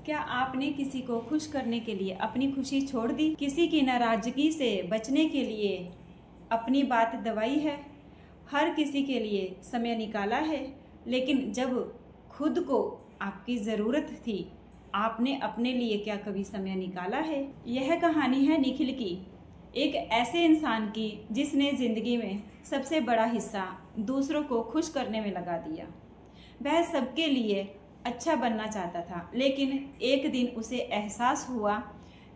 क्या आपने किसी को खुश करने के लिए अपनी खुशी छोड़ दी? किसी की नाराजगी से बचने के लिए अपनी बात दबाई है? हर किसी के लिए समय निकाला है, लेकिन जब खुद को आपकी ज़रूरत थी, आपने अपने लिए क्या कभी समय निकाला है? यह कहानी है निखिल की, एक ऐसे इंसान की जिसने ज़िंदगी में सबसे बड़ा हिस्सा दूसरों को खुश करने में लगा दिया। वह सबके लिए अच्छा बनना चाहता था, लेकिन एक दिन उसे एहसास हुआ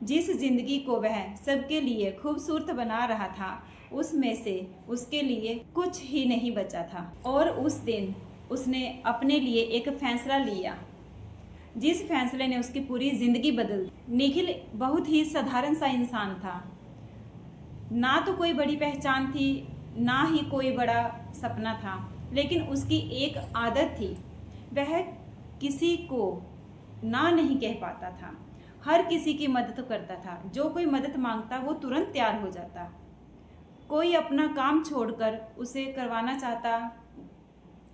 जिस जिंदगी को वह सबके लिए खूबसूरत बना रहा था, उसमें से उसके लिए कुछ ही नहीं बचा था। और उस दिन उसने अपने लिए एक फैसला लिया, जिस फैसले ने उसकी पूरी जिंदगी बदल दी। निखिल बहुत ही साधारण सा इंसान था, ना तो कोई बड़ी पहचान थी, ना ही कोई बड़ा सपना था, लेकिन उसकी एक आदत थी, वह किसी को ना नहीं कह पाता था, हर किसी की मदद करता था। जो कोई मदद मांगता वो तुरंत तैयार हो जाता। कोई अपना काम छोड़कर उसे करवाना चाहता,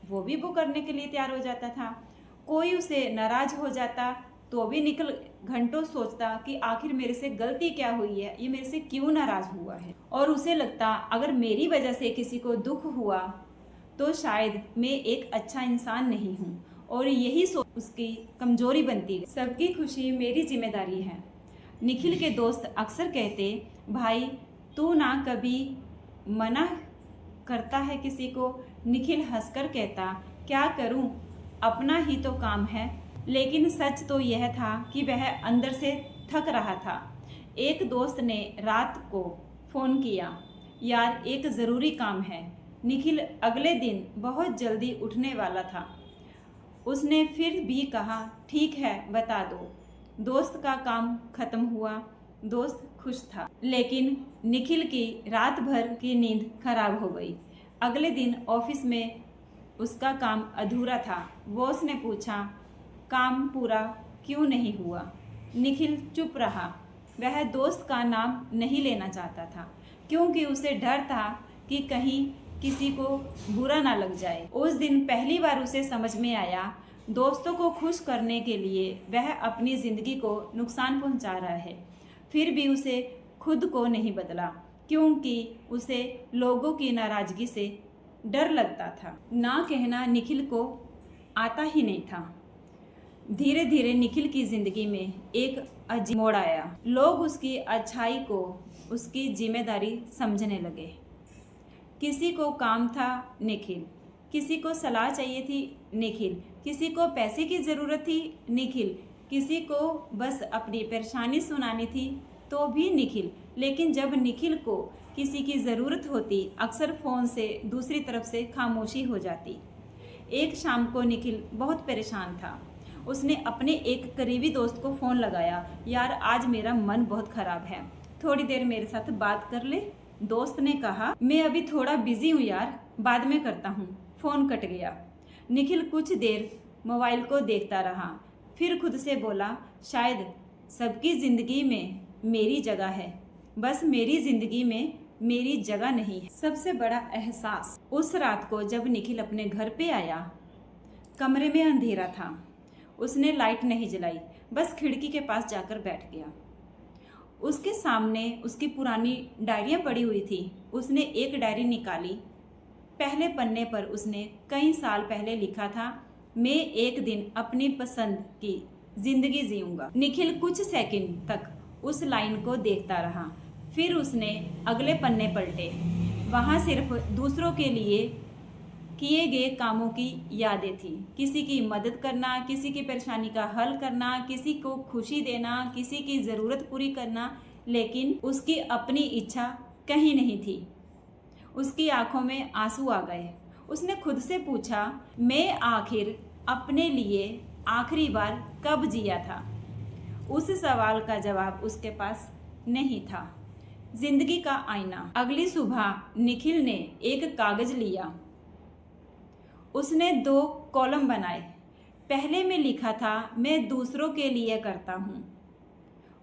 वो भी वो करने के लिए तैयार हो जाता था। कोई उसे नाराज हो जाता तो भी निखिल घंटों सोचता कि आखिर मेरे से गलती क्या हुई है, ये मेरे से क्यों नाराज हुआ है। और उसे लगता अगर मेरी वजह से किसी को दुख हुआ तो शायद मैं एक अच्छा इंसान नहीं हूँ, और यही सोच उसकी कमजोरी बनती है। सबकी खुशी मेरी जिम्मेदारी है। निखिल के दोस्त अक्सर कहते, भाई तू ना कभी मना करता है किसी को। निखिल हंसकर कहता, क्या करूं, अपना ही तो काम है। लेकिन सच तो यह था कि वह अंदर से थक रहा था। एक दोस्त ने रात को फ़ोन किया, यार एक ज़रूरी काम है। निखिल अगले दिन बहुत जल्दी उठने वाला था। उसने फिर भी कहा, ठीक है बता दो। दोस्त का काम खत्म हुआ, दोस्त खुश था, लेकिन निखिल की रात भर की नींद खराब हो गई। अगले दिन ऑफिस में उसका काम अधूरा था। बॉस ने पूछा, काम पूरा क्यों नहीं हुआ? निखिल चुप रहा। वह दोस्त का नाम नहीं लेना चाहता था, क्योंकि उसे डर था कि कहीं किसी को बुरा ना लग जाए। उस दिन पहली बार उसे समझ में आया, दोस्तों को खुश करने के लिए वह अपनी ज़िंदगी को नुकसान पहुंचा रहा है। फिर भी उसे खुद को नहीं बदला, क्योंकि उसे लोगों की नाराज़गी से डर लगता था। ना कहना निखिल को आता ही नहीं था। धीरे धीरे निखिल की ज़िंदगी में एक अजीब मोड़ आया। लोग उसकी अच्छाई को उसकी जिम्मेदारी समझने लगे। किसी को काम था निखिल, किसी को सलाह चाहिए थी निखिल, किसी को पैसे की ज़रूरत थी निखिल, किसी को बस अपनी परेशानी सुनानी थी तो भी निखिल। लेकिन जब निखिल को किसी की ज़रूरत होती, अक्सर फ़ोन से दूसरी तरफ से खामोशी हो जाती। एक शाम को निखिल बहुत परेशान था। उसने अपने एक करीबी दोस्त को फ़ोन लगाया, यार आज मेरा मन बहुत ख़राब है, थोड़ी देर मेरे साथ बात कर ले। दोस्त ने कहा, मैं अभी थोड़ा बिजी हूँ यार, बाद में करता हूँ। फ़ोन कट गया। निखिल कुछ देर मोबाइल को देखता रहा, फिर खुद से बोला, शायद सबकी ज़िंदगी में मेरी जगह है, बस मेरी ज़िंदगी में मेरी जगह नहीं है। सबसे बड़ा एहसास उस रात को जब निखिल अपने घर पे आया। कमरे में अंधेरा था। उसने लाइट नहीं जलाई, बस खिड़की के पास जाकर बैठ गया। उसके सामने उसकी पुरानी डायरियाँ पड़ी हुई थी। उसने एक डायरी निकाली। पहले पन्ने पर उसने कई साल पहले लिखा था, मैं एक दिन अपनी पसंद की ज़िंदगी जीऊँगा। निखिल कुछ सेकंड तक उस लाइन को देखता रहा, फिर उसने अगले पन्ने पलटे। वहाँ सिर्फ दूसरों के लिए किए गए कामों की यादें थी। किसी की मदद करना, किसी की परेशानी का हल करना, किसी को खुशी देना, किसी की ज़रूरत पूरी करना, लेकिन उसकी अपनी इच्छा कहीं नहीं थी। उसकी आंखों में आंसू आ गए। उसने खुद से पूछा, मैं आखिर अपने लिए आखिरी बार कब जिया था? उस सवाल का जवाब उसके पास नहीं था। जिंदगी का आईना। अगली सुबह निखिल ने एक कागज़ लिया। उसने 2 कॉलम बनाए। पहले में लिखा था, मैं दूसरों के लिए करता हूँ।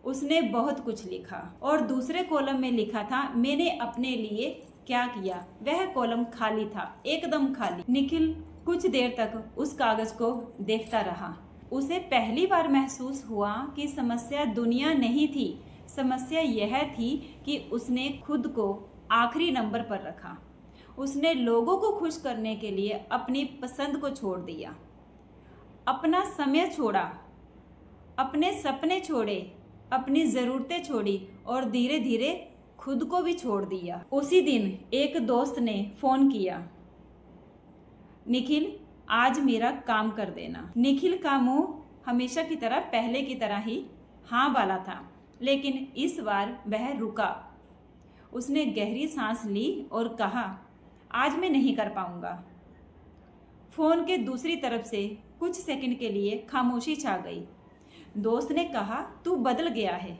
उसने बहुत कुछ लिखा। और दूसरे कॉलम में लिखा था, मैंने अपने लिए क्या किया। वह कॉलम खाली था, एकदम खाली। निखिल कुछ देर तक उस कागज़ को देखता रहा। उसे पहली बार महसूस हुआ कि समस्या दुनिया नहीं थी, समस्या यह थी कि उसने खुद को आखिरी नंबर पर रखा। उसने लोगों को खुश करने के लिए अपनी पसंद को छोड़ दिया, अपना समय छोड़ा, अपने सपने छोड़े, अपनी ज़रूरतें छोड़ी और धीरे धीरे खुद को भी छोड़ दिया। उसी दिन एक दोस्त ने फ़ोन किया, निखिल आज मेरा काम कर देना। निखिल का मुंह हमेशा की तरह पहले की तरह ही हाँ वाला था, लेकिन इस बार वह रुका। उसने गहरी सांस ली और कहा, आज मैं नहीं कर पाऊंगा। फोन के दूसरी तरफ से कुछ सेकंड के लिए खामोशी छा गई। दोस्त ने कहा, तू बदल गया है।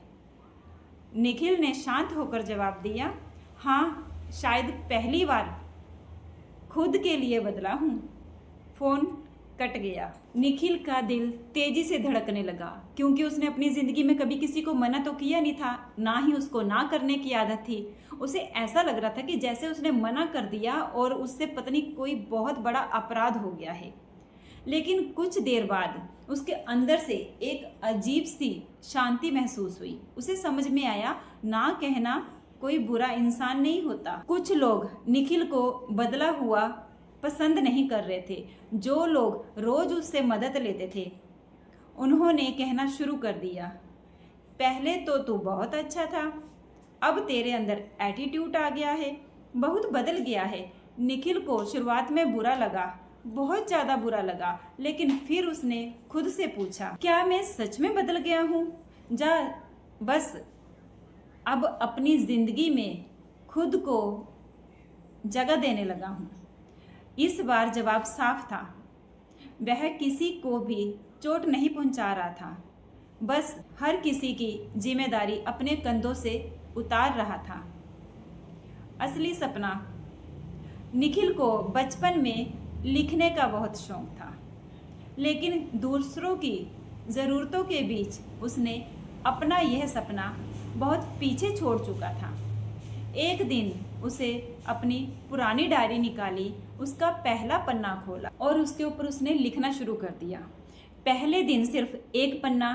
निखिल ने शांत होकर जवाब दिया, हाँ शायद पहली बार खुद के लिए बदला हूँ। फोन कट गया। निखिल का दिल तेजी से धड़कने लगा, क्योंकि उसने अपनी जिंदगी में कभी किसी को मना तो किया नहीं था, ना ही उसको ना करने की आदत थी। उसे ऐसा लग रहा था कि जैसे उसने मना कर दिया और उससे पता नहीं कोई बहुत बड़ा अपराध हो गया है। लेकिन कुछ देर बाद उसके अंदर से एक अजीब सी शांति महसूस हुई। उसे समझ में आया, ना कहना कोई बुरा इंसान नहीं होता। कुछ लोग निखिल को बदला हुआ पसंद नहीं कर रहे थे। जो लोग रोज उससे मदद लेते थे, उन्होंने कहना शुरू कर दिया, पहले तो तू बहुत अच्छा था, अब तेरे अंदर एटीट्यूड आ गया है, बहुत बदल गया है। निखिल को शुरुआत में बुरा लगा, बहुत ज़्यादा बुरा लगा, लेकिन फिर उसने खुद से पूछा, क्या मैं सच में बदल गया हूँ? बस अब अपनी ज़िंदगी में खुद को जगह देने लगा हूँ। इस बार जवाब साफ था। वह किसी को भी चोट नहीं पहुंचा रहा था, बस हर किसी की जिम्मेदारी अपने कंधों से उतार रहा था। असली सपना। निखिल को बचपन में लिखने का बहुत शौक था, लेकिन दूसरों की ज़रूरतों के बीच उसने अपना यह सपना बहुत पीछे छोड़ चुका था। एक दिन उसे अपनी पुरानी डायरी निकाली, उसका पहला पन्ना खोला और उसके ऊपर उसने लिखना शुरू कर दिया। पहले दिन सिर्फ एक पन्ना,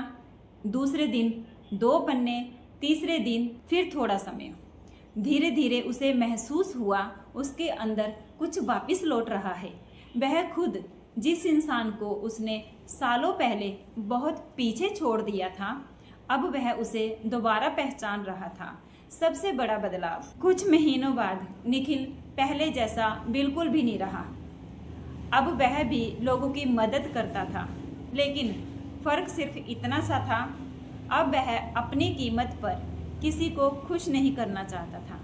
दूसरे दिन 2 पन्ने, तीसरे दिन फिर थोड़ा समय। धीरे धीरे उसे महसूस हुआ उसके अंदर कुछ वापस लौट रहा है। वह खुद जिस इंसान को उसने सालों पहले बहुत पीछे छोड़ दिया था, अब वह उसे दोबारा पहचान रहा था। सबसे बड़ा बदलाव। कुछ महीनों बाद निखिल पहले जैसा बिल्कुल भी नहीं रहा। अब वह भी लोगों की मदद करता था, लेकिन फ़र्क सिर्फ इतना सा था, अब वह अपनी कीमत पर किसी को खुश नहीं करना चाहता था।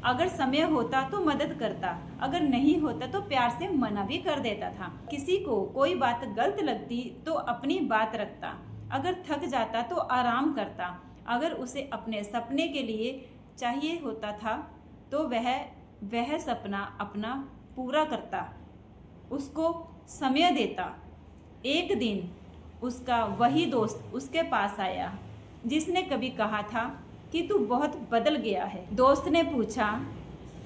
अगर समय होता तो मदद करता, अगर नहीं होता तो प्यार से मना भी कर देता था। किसी को कोई बात गलत लगती तो अपनी बात रखता, अगर थक जाता तो आराम करता, अगर उसे अपने सपने के लिए चाहिए होता था तो वह सपना अपना पूरा करता, उसको समय देता। एक दिन उसका वही दोस्त उसके पास आया जिसने कभी कहा था कि तू बहुत बदल गया है। दोस्त ने पूछा,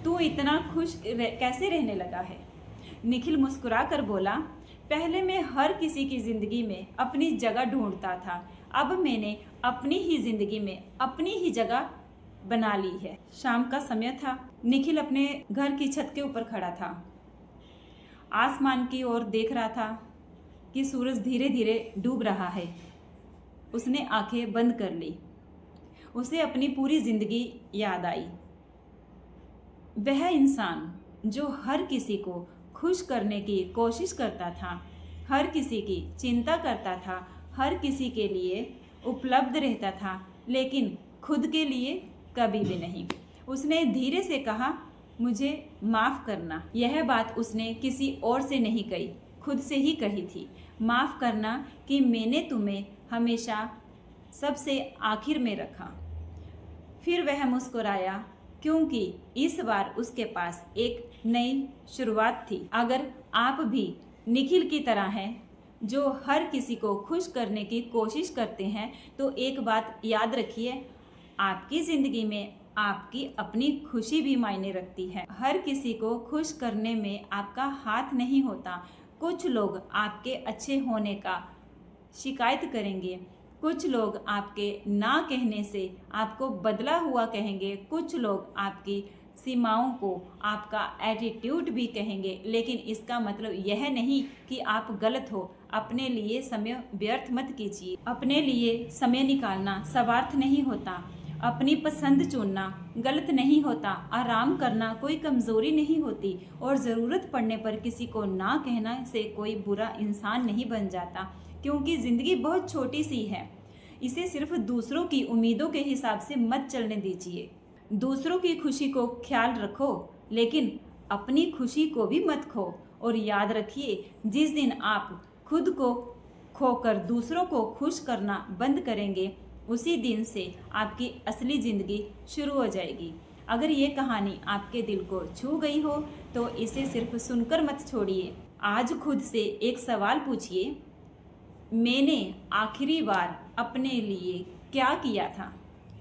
तू इतना खुश कैसे रहने लगा है? निखिल मुस्कुरा कर बोला, पहले मैं हर किसी की ज़िंदगी में अपनी जगह ढूंढता था, अब मैंने अपनी ही ज़िंदगी में अपनी ही जगह बना ली है। शाम का समय था। निखिल अपने घर की छत के ऊपर खड़ा था, आसमान की ओर देख रहा था कि सूरज धीरे धीरे डूब रहा है। उसने आंखें बंद कर ली। उसे अपनी पूरी ज़िंदगी याद आई। वह इंसान जो हर किसी को खुश करने की कोशिश करता था, हर किसी की चिंता करता था, हर किसी के लिए उपलब्ध रहता था, लेकिन खुद के लिए कभी भी नहीं। उसने धीरे से कहा, मुझे माफ़ करना। यह बात उसने किसी और से नहीं कही, खुद से ही कही थी। माफ़ करना कि मैंने तुम्हें हमेशा सबसे आखिर में रखा। फिर वह मुस्कुराया, क्योंकि इस बार उसके पास एक नई शुरुआत थी। अगर आप भी निखिल की तरह हैं, जो हर किसी को खुश करने की कोशिश करते हैं, तो एक बात याद रखिए, आपकी ज़िंदगी में आपकी अपनी खुशी भी मायने रखती है। हर किसी को खुश करने में आपका हाथ नहीं होता। कुछ लोग आपके अच्छे होने का शिकायत करेंगे। कुछ लोग आपके ना कहने से आपको बदला हुआ कहेंगे। कुछ लोग आपकी सीमाओं को आपका एटीट्यूड भी कहेंगे, लेकिन इसका मतलब यह नहीं कि आप गलत हो। अपने लिए समय व्यर्थ मत कीजिए। अपने लिए समय निकालना स्वार्थ नहीं होता। अपनी पसंद चुनना गलत नहीं होता। आराम करना कोई कमजोरी नहीं होती। और ज़रूरत पड़ने पर किसी को ना कहना से कोई बुरा इंसान नहीं बन जाता, क्योंकि ज़िंदगी बहुत छोटी सी है। इसे सिर्फ दूसरों की उम्मीदों के हिसाब से मत चलने दीजिए। दूसरों की खुशी को ख्याल रखो, लेकिन अपनी खुशी को भी मत खो। और याद रखिए, जिस दिन आप खुद को खोकर दूसरों को खुश करना बंद करेंगे, उसी दिन से आपकी असली ज़िंदगी शुरू हो जाएगी। अगर ये कहानी आपके दिल को छू गई हो तो इसे सिर्फ सुनकर मत छोड़िए। आज खुद से एक सवाल पूछिए, मैंने आखिरी बार अपने लिए क्या किया था?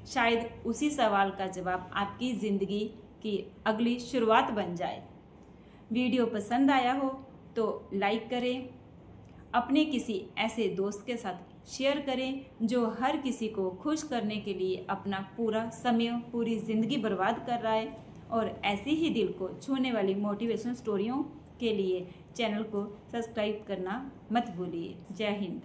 शायद उसी सवाल का जवाब आपकी ज़िंदगी की अगली शुरुआत बन जाए। वीडियो पसंद आया हो तो लाइक करें, अपने किसी ऐसे दोस्त के साथ शेयर करें जो हर किसी को खुश करने के लिए अपना पूरा समय, पूरी ज़िंदगी बर्बाद कर रहा है। और ऐसी ही दिल को छूने वाली मोटिवेशनल स्टोरियों के लिए चैनल को सब्सक्राइब करना मत भूलिए। जय हिंद।